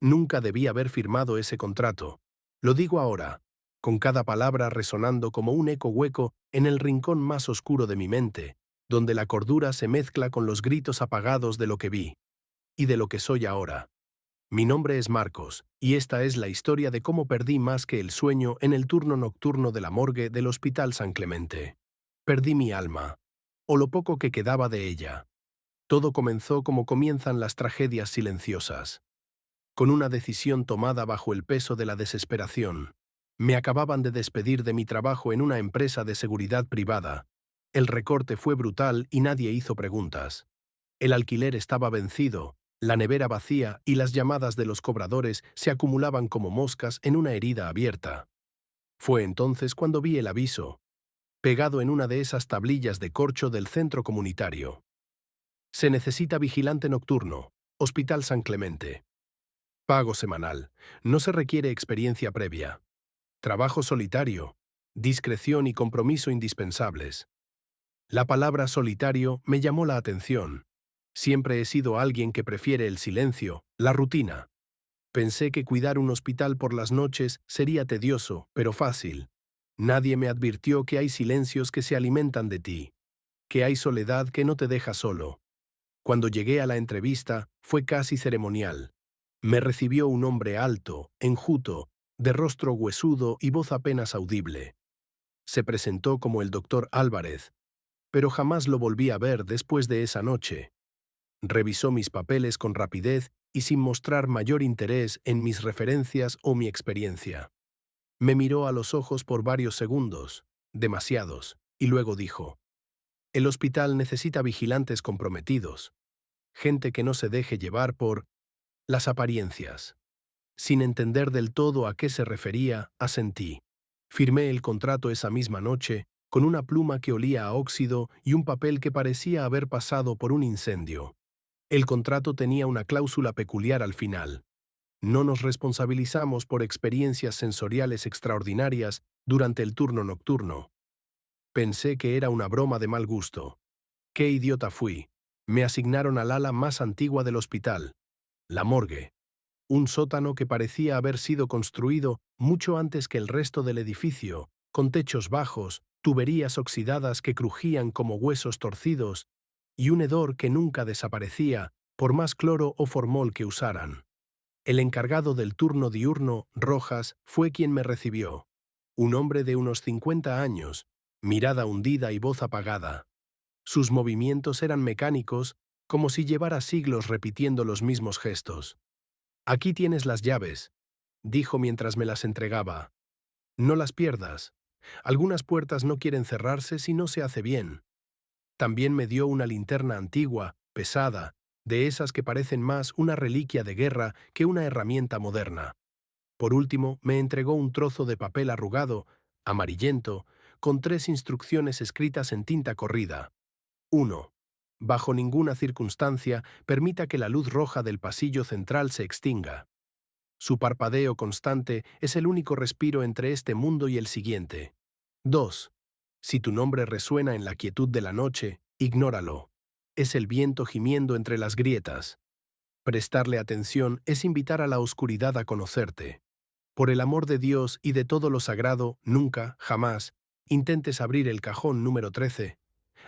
Nunca debí haber firmado ese contrato. Lo digo ahora, con cada palabra resonando como un eco hueco en el rincón más oscuro de mi mente, donde la cordura se mezcla con los gritos apagados de lo que vi y de lo que soy ahora. Mi nombre es Marcos, y esta es la historia de cómo perdí más que el sueño en el turno nocturno de la morgue del Hospital San Clemente. Perdí mi alma, o lo poco que quedaba de ella. Todo comenzó como comienzan las tragedias silenciosas, con una decisión tomada bajo el peso de la desesperación. Me acababan de despedir de mi trabajo en una empresa de seguridad privada. El recorte fue brutal y nadie hizo preguntas. El alquiler estaba vencido, la nevera vacía y las llamadas de los cobradores se acumulaban como moscas en una herida abierta. Fue entonces cuando vi el aviso, pegado en una de esas tablillas de corcho del centro comunitario. Se necesita vigilante nocturno, Hospital San Clemente. Pago semanal. No se requiere experiencia previa. Trabajo solitario. Discreción y compromiso indispensables. La palabra solitario me llamó la atención. Siempre he sido alguien que prefiere el silencio, la rutina. Pensé que cuidar un hospital por las noches sería tedioso, pero fácil. Nadie me advirtió que hay silencios que se alimentan de ti, que hay soledad que no te deja solo. Cuando llegué a la entrevista, fue casi ceremonial. Me recibió un hombre alto, enjuto, de rostro huesudo y voz apenas audible. Se presentó como el doctor Álvarez, pero jamás lo volví a ver después de esa noche. Revisó mis papeles con rapidez y sin mostrar mayor interés en mis referencias o mi experiencia. Me miró a los ojos por varios segundos, demasiados, y luego dijo: «El hospital necesita vigilantes comprometidos, gente que no se deje llevar por las apariencias». Sin entender del todo a qué se refería, asentí. Firmé el contrato esa misma noche, con una pluma que olía a óxido y un papel que parecía haber pasado por un incendio. El contrato tenía una cláusula peculiar al final. No nos responsabilizamos por experiencias sensoriales extraordinarias durante el turno nocturno. Pensé que era una broma de mal gusto. ¡Qué idiota fui! Me asignaron al ala más antigua del hospital, la morgue. Un sótano que parecía haber sido construido mucho antes que el resto del edificio, con techos bajos, tuberías oxidadas que crujían como huesos torcidos, y un hedor que nunca desaparecía, por más cloro o formol que usaran. El encargado del turno diurno, Rojas, fue quien me recibió. Un hombre de unos 50 años, mirada hundida y voz apagada. Sus movimientos eran mecánicos, como si llevara siglos repitiendo los mismos gestos. «Aquí tienes las llaves», dijo mientras me las entregaba. «No las pierdas. Algunas puertas no quieren cerrarse si no se hace bien». También me dio una linterna antigua, pesada, de esas que parecen más una reliquia de guerra que una herramienta moderna. Por último, me entregó un trozo de papel arrugado, amarillento, con 3 instrucciones escritas en tinta corrida. 1. Bajo ninguna circunstancia permita que la luz roja del pasillo central se extinga. Su parpadeo constante es el único respiro entre este mundo y el siguiente. 2. Si tu nombre resuena en la quietud de la noche, ignóralo. Es el viento gimiendo entre las grietas. Prestarle atención es invitar a la oscuridad a conocerte. Por el amor de Dios y de todo lo sagrado, nunca, jamás, intentes abrir el cajón número 13.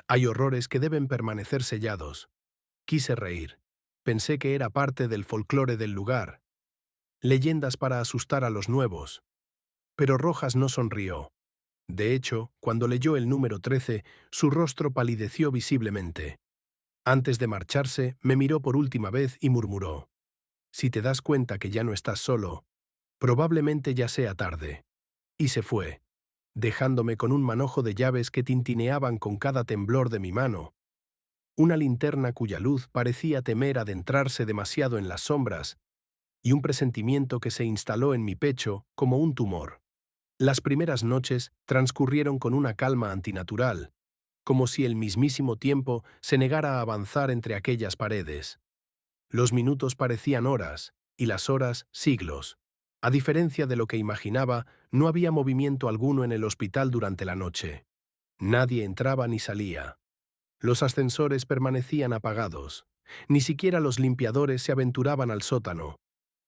Hay horrores que deben permanecer sellados. Quise reír. Pensé que era parte del folclore del lugar. Leyendas para asustar a los nuevos. Pero Rojas no sonrió. De hecho, cuando leyó el número 13, su rostro palideció visiblemente. Antes de marcharse, me miró por última vez y murmuró: «Si te das cuenta que ya no estás solo, probablemente ya sea tarde». Y se fue, dejándome con un manojo de llaves que tintineaban con cada temblor de mi mano. Una linterna cuya luz parecía temer adentrarse demasiado en las sombras, y un presentimiento que se instaló en mi pecho como un tumor. Las primeras noches transcurrieron con una calma antinatural, como si el mismísimo tiempo se negara a avanzar entre aquellas paredes. Los minutos parecían horas, y las horas siglos. A diferencia de lo que imaginaba, no había movimiento alguno en el hospital durante la noche. Nadie entraba ni salía. Los ascensores permanecían apagados. Ni siquiera los limpiadores se aventuraban al sótano.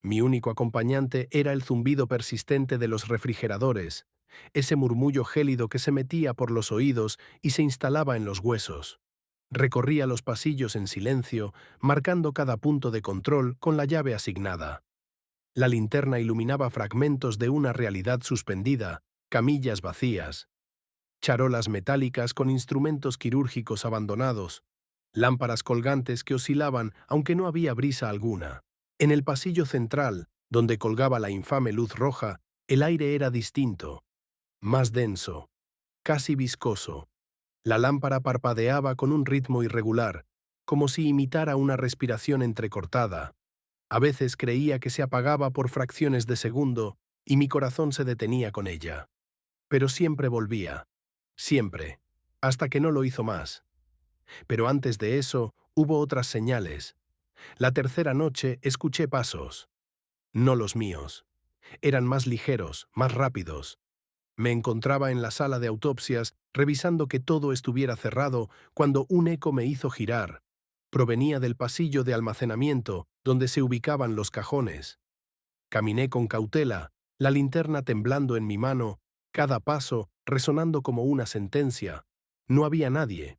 Mi único acompañante era el zumbido persistente de los refrigeradores, ese murmullo gélido que se metía por los oídos y se instalaba en los huesos. Recorría los pasillos en silencio, marcando cada punto de control con la llave asignada. La linterna iluminaba fragmentos de una realidad suspendida, camillas vacías, charolas metálicas con instrumentos quirúrgicos abandonados, lámparas colgantes que oscilaban aunque no había brisa alguna. En el pasillo central, donde colgaba la infame luz roja, el aire era distinto, más denso, casi viscoso. La lámpara parpadeaba con un ritmo irregular, como si imitara una respiración entrecortada. A veces creía que se apagaba por fracciones de segundo y mi corazón se detenía con ella. Pero siempre volvía. Siempre. Hasta que no lo hizo más. Pero antes de eso, hubo otras señales. La tercera noche escuché pasos. No los míos. Eran más ligeros, más rápidos. Me encontraba en la sala de autopsias, revisando que todo estuviera cerrado, cuando un eco me hizo girar. Provenía del pasillo de almacenamiento, donde se ubicaban los cajones. Caminé con cautela, la linterna temblando en mi mano, cada paso resonando como una sentencia. No había nadie,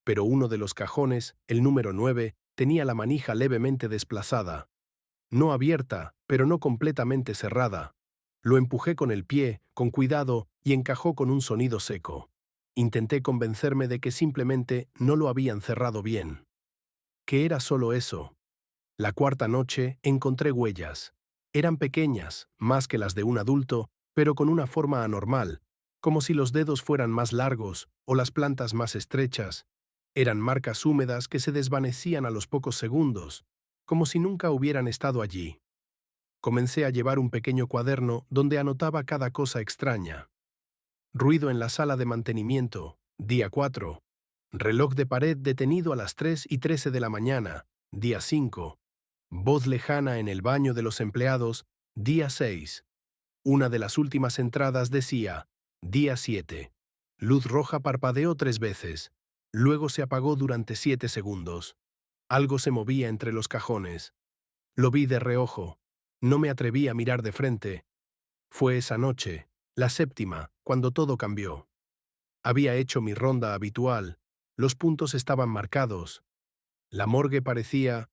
pero uno de los cajones, el número 9, tenía la manija levemente desplazada. No abierta, pero no completamente cerrada. Lo empujé con el pie, con cuidado, y encajó con un sonido seco. Intenté convencerme de que simplemente no lo habían cerrado bien. Que era solo eso. La cuarta noche encontré huellas. Eran pequeñas, más que las de un adulto, pero con una forma anormal, como si los dedos fueran más largos o las plantas más estrechas. Eran marcas húmedas que se desvanecían a los pocos segundos, como si nunca hubieran estado allí. Comencé a llevar un pequeño cuaderno donde anotaba cada cosa extraña. Ruido en la sala de mantenimiento, día 4. Reloj de pared detenido a las 3:13 de la mañana, día 5. Voz lejana en el baño de los empleados, día 6. Una de las últimas entradas decía, día 7. Luz roja parpadeó 3 veces. Luego se apagó durante 7 segundos. Algo se movía entre los cajones. Lo vi de reojo. No me atreví a mirar de frente. Fue esa noche, la séptima, cuando todo cambió. Había hecho mi ronda habitual. Los puntos estaban marcados. La morgue parecía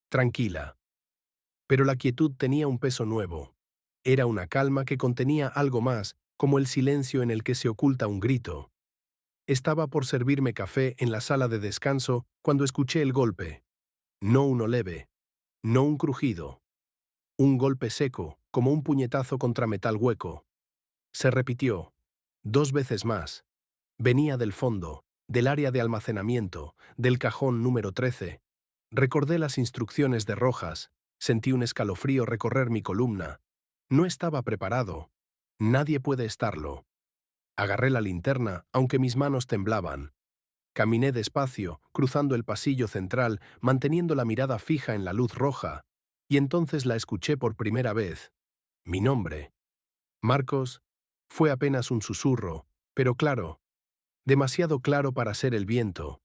tranquila. Pero la quietud tenía un peso nuevo. Era una calma que contenía algo más, como el silencio en el que se oculta un grito. Estaba por servirme café en la sala de descanso cuando escuché el golpe. No uno leve, no un crujido. Un golpe seco, como un puñetazo contra metal hueco. Se repitió. 2 veces más. Venía del fondo, del área de almacenamiento, del cajón número 13. Recordé las instrucciones de Rojas. Sentí un escalofrío recorrer mi columna. No estaba preparado. Nadie puede estarlo. Agarré la linterna, aunque mis manos temblaban. Caminé despacio, cruzando el pasillo central, manteniendo la mirada fija en la luz roja, y entonces la escuché por primera vez. Mi nombre. Marcos. Fue apenas un susurro, pero claro, demasiado claro para ser el viento.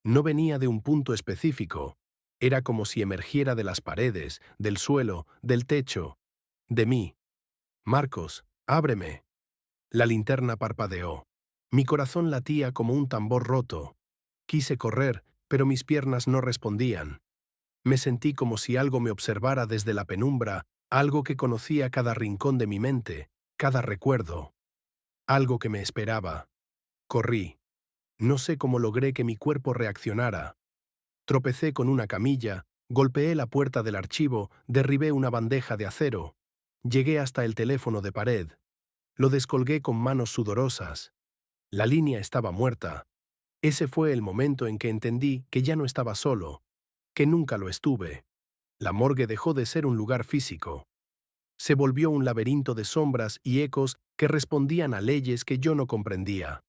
No venía de un punto específico. Era como si emergiera de las paredes, del suelo, del techo. De mí. Marcos, ábreme. La linterna parpadeó. Mi corazón latía como un tambor roto. Quise correr, pero mis piernas no respondían. Me sentí como si algo me observara desde la penumbra, algo que conocía cada rincón de mi mente, cada recuerdo. Algo que me esperaba. Corrí. No sé cómo logré que mi cuerpo reaccionara. Tropecé con una camilla, golpeé la puerta del archivo, derribé una bandeja de acero. Llegué hasta el teléfono de pared. Lo descolgué con manos sudorosas. La línea estaba muerta. Ese fue el momento en que entendí que ya no estaba solo, que nunca lo estuve. La morgue dejó de ser un lugar físico. Se volvió un laberinto de sombras y ecos que respondían a leyes que yo no comprendía.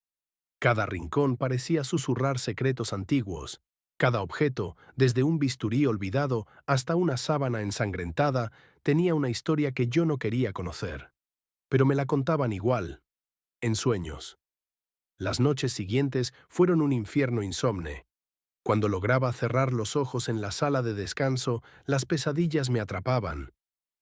Cada rincón parecía susurrar secretos antiguos. Cada objeto, desde un bisturí olvidado hasta una sábana ensangrentada, tenía una historia que yo no quería conocer. Pero me la contaban igual, en sueños. Las noches siguientes fueron un infierno insomne. Cuando lograba cerrar los ojos en la sala de descanso, las pesadillas me atrapaban.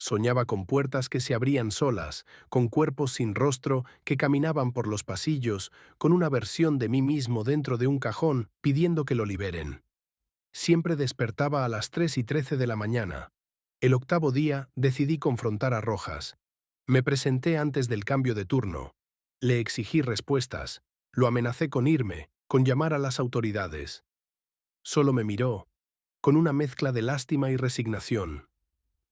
Soñaba con puertas que se abrían solas, con cuerpos sin rostro que caminaban por los pasillos, con una versión de mí mismo dentro de un cajón pidiendo que lo liberen. Siempre despertaba a las 3:13 de la mañana. El octavo día decidí confrontar a Rojas. Me presenté antes del cambio de turno. Le exigí respuestas. Lo amenacé con irme, con llamar a las autoridades. Solo me miró, con una mezcla de lástima y resignación.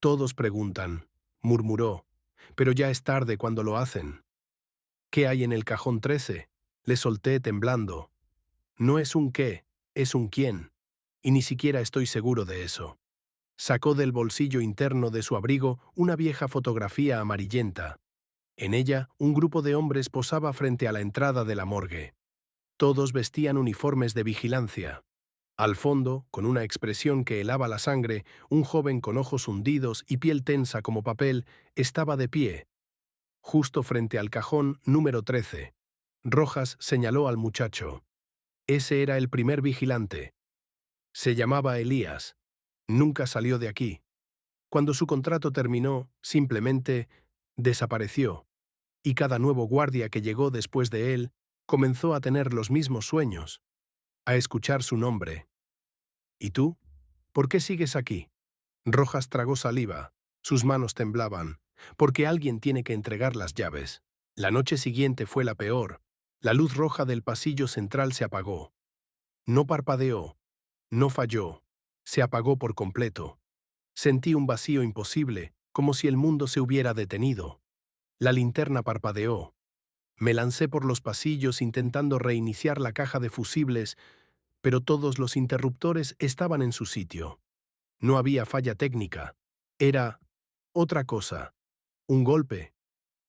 Todos preguntan, murmuró, pero ya es tarde cuando lo hacen. ¿Qué hay en el cajón 13? Le solté temblando. No es un qué, es un quién. Y ni siquiera estoy seguro de eso. Sacó del bolsillo interno de su abrigo una vieja fotografía amarillenta. En ella, un grupo de hombres posaba frente a la entrada de la morgue. Todos vestían uniformes de vigilancia. Al fondo, con una expresión que helaba la sangre, un joven con ojos hundidos y piel tensa como papel estaba de pie, justo frente al cajón número 13. Rojas señaló al muchacho. Ese era el primer vigilante. Se llamaba Elías. Nunca salió de aquí. Cuando su contrato terminó, simplemente desapareció, y cada nuevo guardia que llegó después de él comenzó a tener los mismos sueños, a escuchar su nombre. ¿Y tú? ¿Por qué sigues aquí? Rojas tragó saliva. Sus manos temblaban. Porque alguien tiene que entregar las llaves. La noche siguiente fue la peor. La luz roja del pasillo central se apagó. No parpadeó. No falló. Se apagó por completo. Sentí un vacío imposible, como si el mundo se hubiera detenido. La linterna parpadeó. Me lancé por los pasillos intentando reiniciar la caja de fusibles, pero todos los interruptores estaban en su sitio. No había falla técnica. Era otra cosa. Un golpe.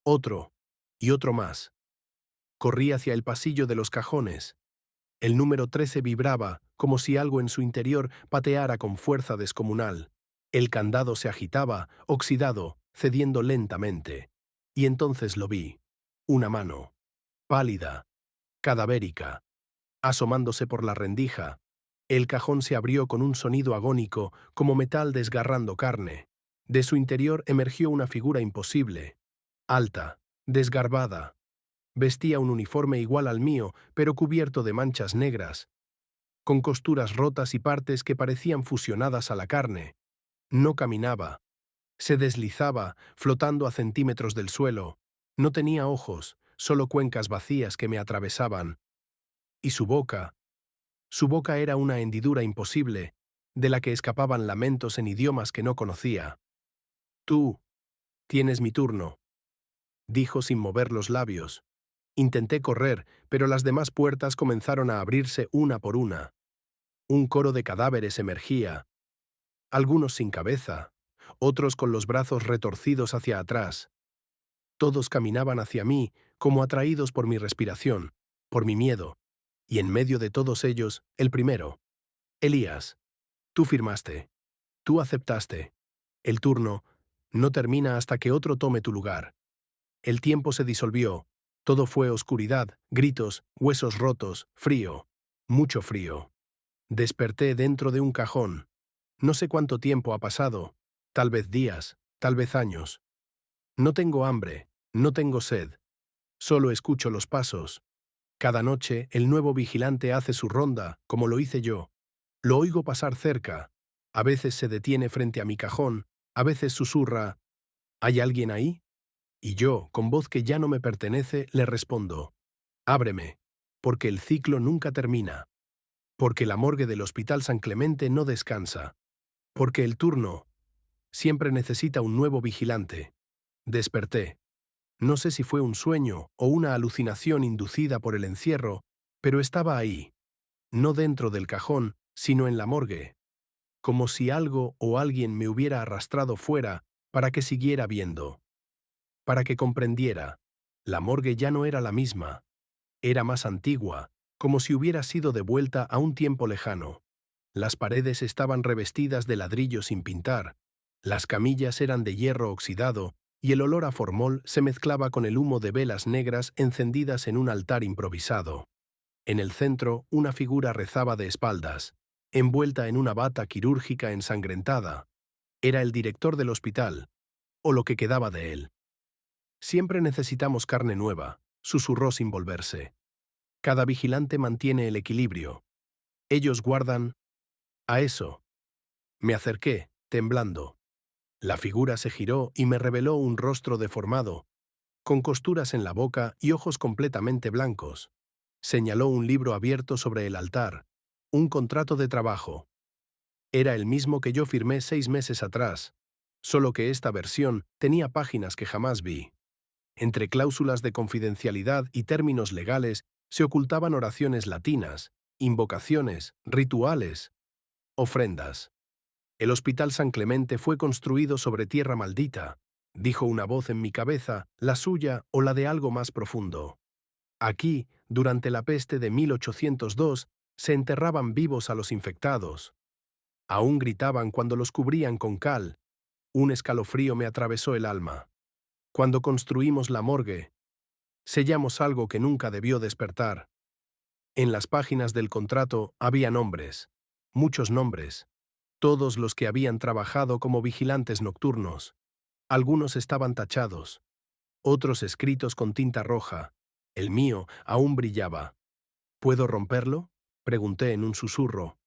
Otro. Y otro más. Corrí hacia el pasillo de los cajones. El número 13 vibraba, como si algo en su interior pateara con fuerza descomunal. El candado se agitaba, oxidado, cediendo lentamente. Y entonces lo vi. Una mano. Pálida. Cadavérica. Asomándose por la rendija. El cajón se abrió con un sonido agónico, como metal desgarrando carne. De su interior emergió una figura imposible. Alta. Desgarbada. Vestía un uniforme igual al mío, pero cubierto de manchas negras, con costuras rotas y partes que parecían fusionadas a la carne. No caminaba. Se deslizaba, flotando a centímetros del suelo. No tenía ojos, solo cuencas vacías que me atravesaban. Y su boca era una hendidura imposible, de la que escapaban lamentos en idiomas que no conocía. Tú, tienes mi turno, dijo sin mover los labios. Intenté correr, pero las demás puertas comenzaron a abrirse una por una. Un coro de cadáveres emergía, algunos sin cabeza, otros con los brazos retorcidos hacia atrás. Todos caminaban hacia mí, como atraídos por mi respiración, por mi miedo, y en medio de todos ellos, el primero. Elías, tú firmaste, tú aceptaste. El turno no termina hasta que otro tome tu lugar. El tiempo se disolvió, todo fue oscuridad, gritos, huesos rotos, frío, mucho frío. Desperté dentro de un cajón. No sé cuánto tiempo ha pasado, tal vez días, tal vez años. No tengo hambre, no tengo sed. Solo escucho los pasos. Cada noche el nuevo vigilante hace su ronda, como lo hice yo. Lo oigo pasar cerca. A veces se detiene frente a mi cajón, a veces susurra, ¿hay alguien ahí? Y yo, con voz que ya no me pertenece, le respondo, ábreme, porque el ciclo nunca termina, porque la morgue del Hospital San Clemente no descansa, porque el turno siempre necesita un nuevo vigilante. Desperté. No sé si fue un sueño o una alucinación inducida por el encierro, pero estaba ahí, no dentro del cajón, sino en la morgue, como si algo o alguien me hubiera arrastrado fuera para que siguiera viendo, para que comprendiera. La morgue ya no era la misma, era más antigua, como si hubiera sido devuelta a un tiempo lejano. Las paredes estaban revestidas de ladrillo sin pintar, las camillas eran de hierro oxidado y el olor a formol se mezclaba con el humo de velas negras encendidas en un altar improvisado. En el centro, una figura rezaba de espaldas, envuelta en una bata quirúrgica ensangrentada. Era el director del hospital. o lo que quedaba de él. Siempre necesitamos carne nueva, susurró sin volverse. Cada vigilante mantiene el equilibrio. Ellos guardan... A eso. Me acerqué, temblando. La figura se giró y me reveló un rostro deformado, con costuras en la boca y ojos completamente blancos. Señaló un libro abierto sobre el altar, un contrato de trabajo. Era el mismo que yo firmé 6 meses atrás, solo que esta versión tenía páginas que jamás vi. Entre cláusulas de confidencialidad y términos legales se ocultaban oraciones latinas, invocaciones, rituales, ofrendas. El Hospital San Clemente fue construido sobre tierra maldita, dijo una voz en mi cabeza, la suya o la de algo más profundo. Aquí, durante la peste de 1802, se enterraban vivos a los infectados. Aún gritaban cuando los cubrían con cal. Un escalofrío me atravesó el alma. Cuando construimos la morgue, sellamos algo que nunca debió despertar. En las páginas del contrato había nombres, muchos nombres, todos los que habían trabajado como vigilantes nocturnos. Algunos estaban tachados, otros escritos con tinta roja. El mío aún brillaba. ¿Puedo romperlo?, pregunté en un susurro.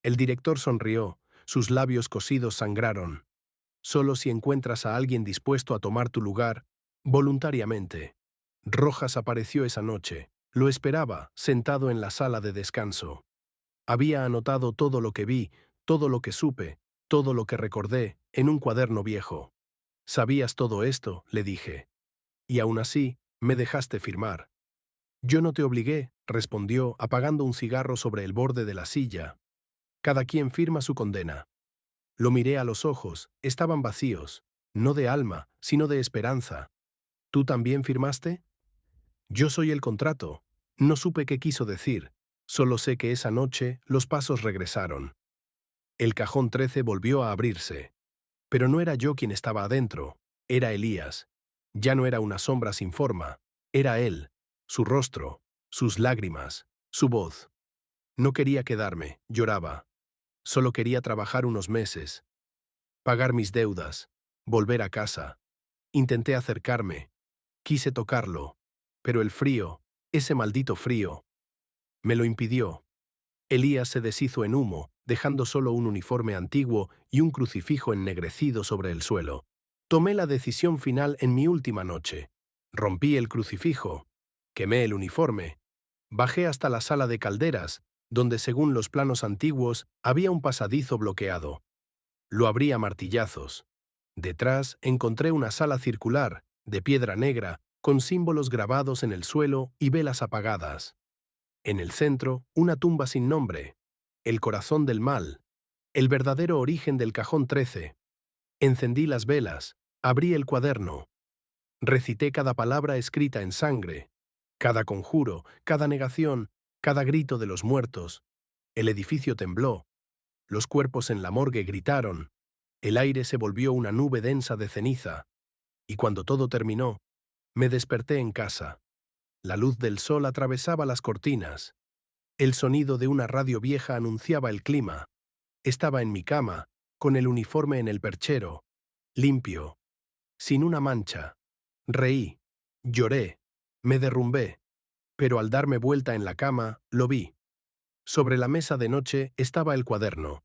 El director sonrió, sus labios cosidos sangraron. Solo si encuentras a alguien dispuesto a tomar tu lugar, voluntariamente. Rojas apareció esa noche. Lo esperaba, sentado en la sala de descanso. Había anotado todo lo que vi, todo lo que supe, todo lo que recordé, en un cuaderno viejo. «¿Sabías todo esto?», le dije. «Y aún así, me dejaste firmar». «Yo no te obligué», respondió, apagando un cigarro sobre el borde de la silla. «Cada quien firma su condena». Lo miré a los ojos, estaban vacíos, no de alma, sino de esperanza. «¿Tú también firmaste?». «Yo soy el contrato». No supe qué quiso decir, solo sé que esa noche los pasos regresaron. El cajón 13 volvió a abrirse. Pero no era yo quien estaba adentro, era Elías. Ya no era una sombra sin forma, era él, su rostro, sus lágrimas, su voz. No quería quedarme, lloraba. Solo quería trabajar unos meses, pagar mis deudas, volver a casa. Intenté acercarme, quise tocarlo, pero el frío, ese maldito frío, me lo impidió. Elías se deshizo en humo, dejando solo un uniforme antiguo y un crucifijo ennegrecido sobre el suelo. Tomé la decisión final en mi última noche. Rompí el crucifijo, quemé el uniforme, bajé hasta la sala de calderas, donde según los planos antiguos había un pasadizo bloqueado. Lo abrí a martillazos. Detrás encontré una sala circular, de piedra negra, con símbolos grabados en el suelo y velas apagadas. En el centro, una tumba sin nombre, el corazón del mal, el verdadero origen del cajón 13. Encendí las velas, abrí el cuaderno, recité cada palabra escrita en sangre, cada conjuro, cada negación, cada grito de los muertos. El edificio tembló, los cuerpos en la morgue gritaron, el aire se volvió una nube densa de ceniza, y cuando todo terminó, me desperté en casa. La luz del sol atravesaba las cortinas. El sonido de una radio vieja anunciaba el clima. Estaba en mi cama, con el uniforme en el perchero, limpio, sin una mancha. Reí, lloré, me derrumbé, pero al darme vuelta en la cama, lo vi. Sobre la mesa de noche estaba el cuaderno,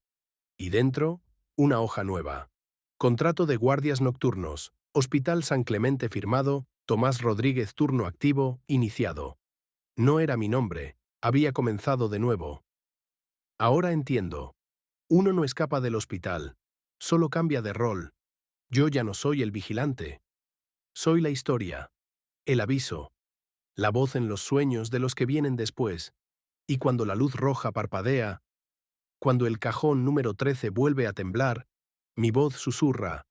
y dentro, una hoja nueva. Contrato de guardias nocturnos, Hospital San Clemente firmado, Tomás Rodríguez turno activo, iniciado. No era mi nombre, había comenzado de nuevo. Ahora entiendo. Uno no escapa del hospital, solo cambia de rol. Yo ya no soy el vigilante. Soy la historia, el aviso, la voz en los sueños de los que vienen después. Y cuando la luz roja parpadea, cuando el cajón número 13 vuelve a temblar, mi voz susurra,